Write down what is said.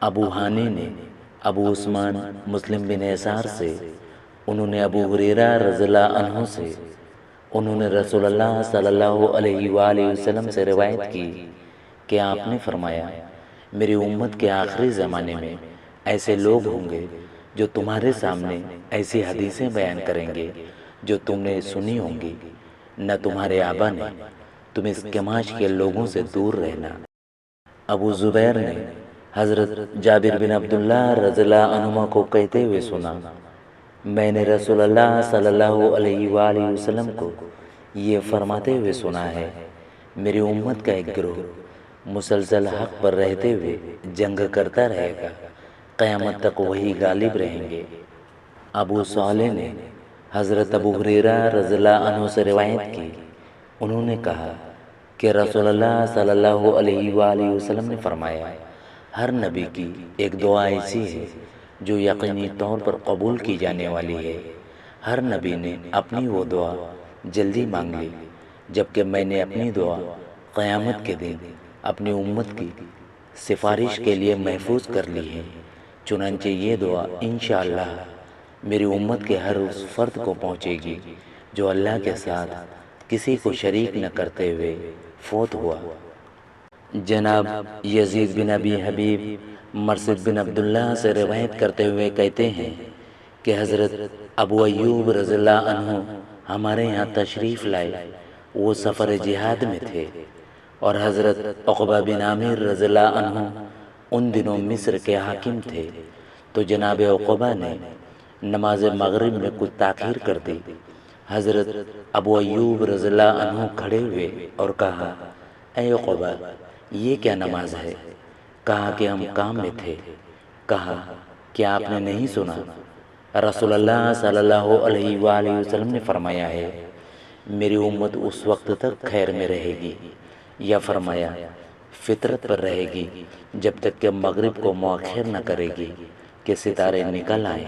ابو ہانی نے ابو عثمان مسلم بن یسار سے، انہوں نے ابو ہریرہ رضی اللہ عنہ سے، انہوں نے رسول اللہ صلی اللہ علیہ وآلہ وسلم سے روایت کی کہ آپ نے فرمایا، میری امت کے آخری زمانے میں ایسے لوگ ہوں گے جو تمہارے سامنے ایسی حدیثیں بیان کریں گے جو تم نے سنی ہوں گی، نہ تمہارے آبا نے، تم اس کماش کے لوگوں سے دور رہنا۔ ابو زبیر نے حضرت جابر بن عبداللہ رضی اللہ عنہما کو کہتے ہوئے سنا، میں نے رسول اللہ صلی اللہ علیہ وآلہ وسلم کو یہ فرماتے ہوئے سنا ہے، میری امت کا ایک گروہ مسلسل حق پر رہتے ہوئے جنگ کرتا رہے گا، قیامت تک وہی غالب رہیں گے۔ ابو صالح نے حضرت ابو ہریرہ رضی اللہ عنہ سے روایت کی، انہوں نے کہا کہ رسول اللہ صلی اللہ علیہ وآلہ وسلم نے فرمایا، ہر نبی کی ایک دعا ایسی ہے جو یقینی طور پر قبول کی جانے والی ہے۔ ہر نبی نے اپنی وہ دعا جلدی مانگ لی، جبکہ میں نے اپنی دعا قیامت کے دن اپنی امت کی سفارش کے لیے محفوظ کر لی ہے۔ چنانچہ یہ دعا انشاءاللہ میری امت کے ہر اس فرد کو پہنچے گی جو اللہ کے ساتھ کسی کو شریک نہ کرتے ہوئے فوت ہوا۔ جناب یزید بن ابی حبیب مرثد بن عبداللہ سے روایت کرتے ہوئے کہتے ہیں کہ حضرت ابو ایوب رضی اللہ عنہ ہمارے یہاں تشریف لائے، وہ سفر جہاد میں تھے، اور حضرت عقبہ بن عامر رضی اللہ عنہ ان دنوں مصر کے حاکم تھے، تو جناب عقبہ نے نماز مغرب میں کچھ تاخیر کر دی۔ حضرت ابو ایوب رضی اللہ عنہ کھڑے ہوئے اور کہا، اے عقبہ، یہ کیا نماز ہے؟ کہا کہ ہم کام میں تھے۔ کہا، کیا آپ نے نہیں سنا؟ رسول اللہ صلی اللہ علیہ وآلہ وسلم نے فرمایا ہے، میری امت اس وقت تک خیر میں رہے گی، یا فرمایا فطرت پر رہے گی، جب تک کہ مغرب کو مؤخر نہ کرے گی کہ ستارے نکل آئیں۔